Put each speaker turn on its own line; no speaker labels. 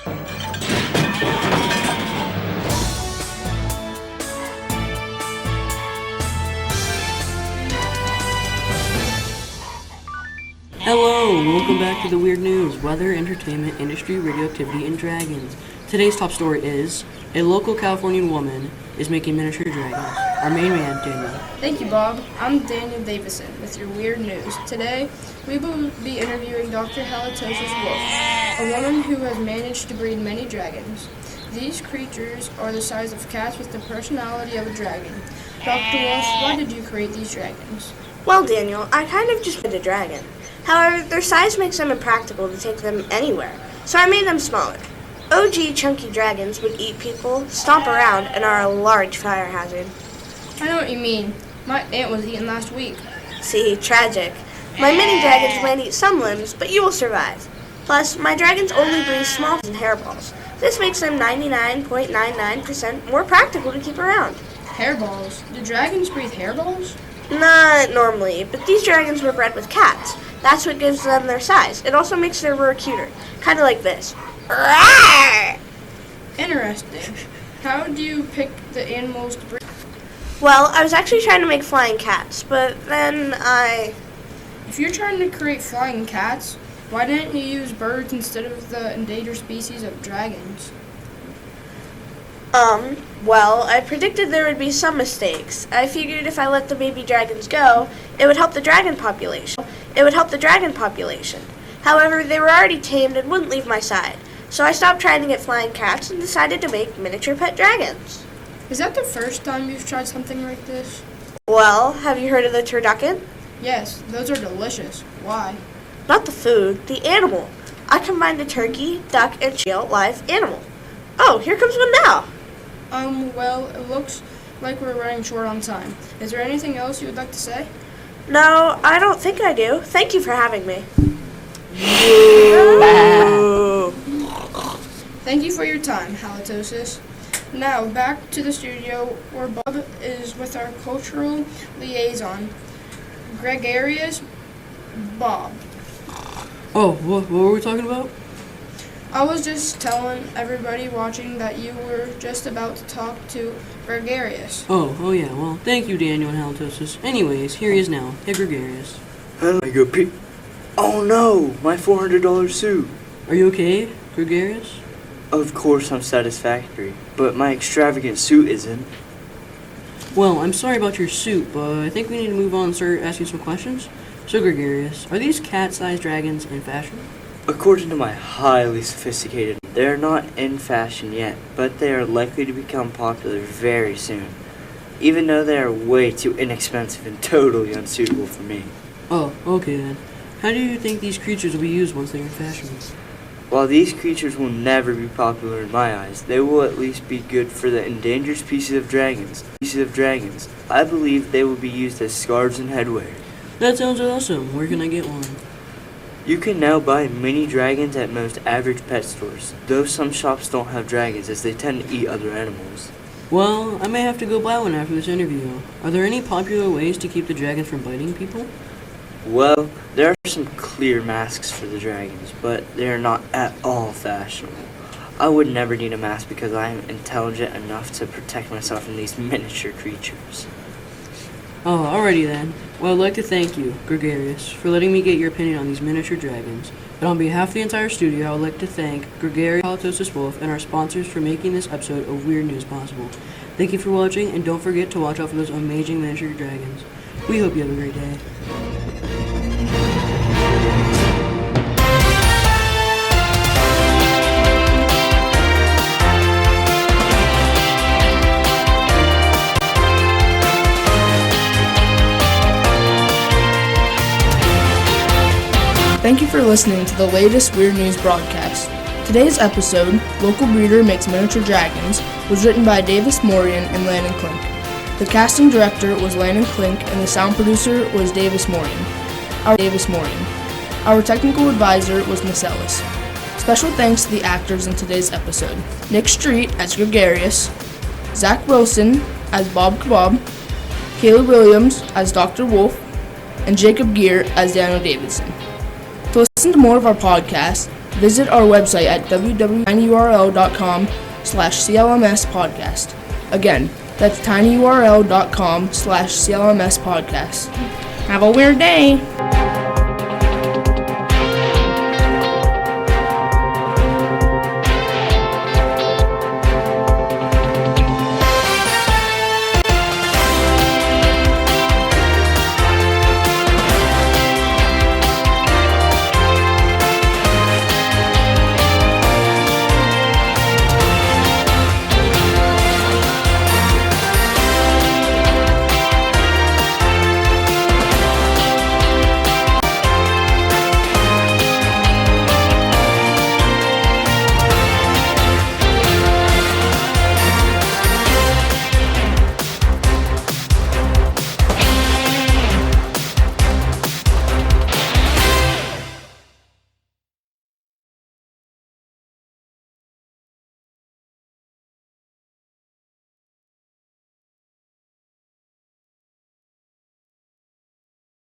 Hello, and welcome back to the Weird News, weather, entertainment, industry, radioactivity, and dragons. Today's top story is, a local Californian woman is making miniature dragons. Our main man, Daniel.
Thank you, Bob. I'm Daniel Davidson with your Weird News. Today, we will be interviewing Dr. Halitosis Wolf, a woman who has managed to breed many dragons. These creatures are the size of cats with the personality of a dragon. Dr. Wolf, why did you create these dragons?
Well, Daniel, I kind of just made a dragon. However, their size makes them impractical to take them anywhere, so I made them smaller. OG chunky dragons would eat people, stomp around, and are a large fire hazard.
I know what you mean. My aunt was eaten last week.
See, tragic. My mini dragons might eat some limbs, but you will survive. Plus, my dragons only breathe small and hairballs. This makes them 99.99% more practical to keep around.
Hairballs? Do dragons breathe hairballs?
Not normally, but these dragons were bred with cats. That's what gives them their size. It also makes their roar cuter, kind of like this. Rawr!
Interesting. How do you pick the animals to breed?
Well, I was actually trying to make flying cats, but then
If you're trying to create flying cats, why didn't you use birds instead of the endangered species of dragons?
Well, I predicted there would be some mistakes. I figured if I let the baby dragons go, it would help the dragon population. However, they were already tamed and wouldn't leave my side. So I stopped trying to get flying cats and decided to make miniature pet dragons.
Is that the first time you've tried something like this?
Well, have you heard of the turducken?
Yes, those are delicious. Why?
Not the food, the animal. I combined a turkey, duck, and chicken live animal. Oh, here comes one now.
Well, it looks like we're running short on time. Is there anything else you would like to say?
No, I don't think I do. Thank you for having me.
Thank you for your time, Halitosis. Now, back to the studio where Bob is with our Cultural Liaison, Gregarious. Bob.
Oh, what were we talking about?
I was just telling everybody watching that you were just about to talk to Gregarious.
Oh yeah, well, thank you, Daniel and Halitosis. Anyways, here he is now. Hey, Gregarious.
How do I go Oh no, my $400 suit.
Are you okay, Gregarious?
Of course I'm satisfactory, but my extravagant suit isn't.
Well, I'm sorry about your suit, but I think we need to move on and start asking some questions. So, Gregarious, are these cat-sized dragons in fashion?
According to my highly sophisticated, they're not in fashion yet, but they are likely to become popular very soon, even though they are way too inexpensive and totally unsuitable for me.
Oh, okay then. How do you think these creatures will be used once they're in fashion?
While these creatures will never be popular in my eyes, they will at least be good for the endangered species of dragons. I believe they will be used as scarves and headwear.
That sounds awesome. Where can I get one?
You can now buy mini dragons at most average pet stores, though some shops don't have dragons as they tend to eat other animals.
Well, I may have to go buy one after this interview. Are there any popular ways to keep the dragons from biting people?
Well, there are some clear masks for the dragons, but they are not at all fashionable. I would never need a mask because I am intelligent enough to protect myself from these miniature creatures.
Oh, alrighty then. Well, I'd like to thank you, Gregarious, for letting me get your opinion on these miniature dragons. And on behalf of the entire studio, I would like to thank Gregarious, Halitosis Wolf, and our sponsors for making this episode of Weird News possible. Thank you for watching, and don't forget to watch out for those amazing miniature dragons. We hope you have a great day.
Thank you for listening to the latest Weird News broadcast. Today's episode, Local Breeder Makes Miniature Dragons, was written by Davis Morian and Landen and Klink. The casting director was Landen and Klink, and the sound producer was Davis Morian. Our technical advisor was Miss Ellis. Special thanks to the actors in today's episode: Nick Street as Gregarious, Zach Wilson as Bob Kebab, Kayley Williams as Dr. Wolf, and Jacob Geer as Daniel Davidson. To listen to more of our podcasts, Visit our website at www.tinyurl.com/CLMS podcast. Again, that's tinyurl.com/CLMS podcast. Have a weird day!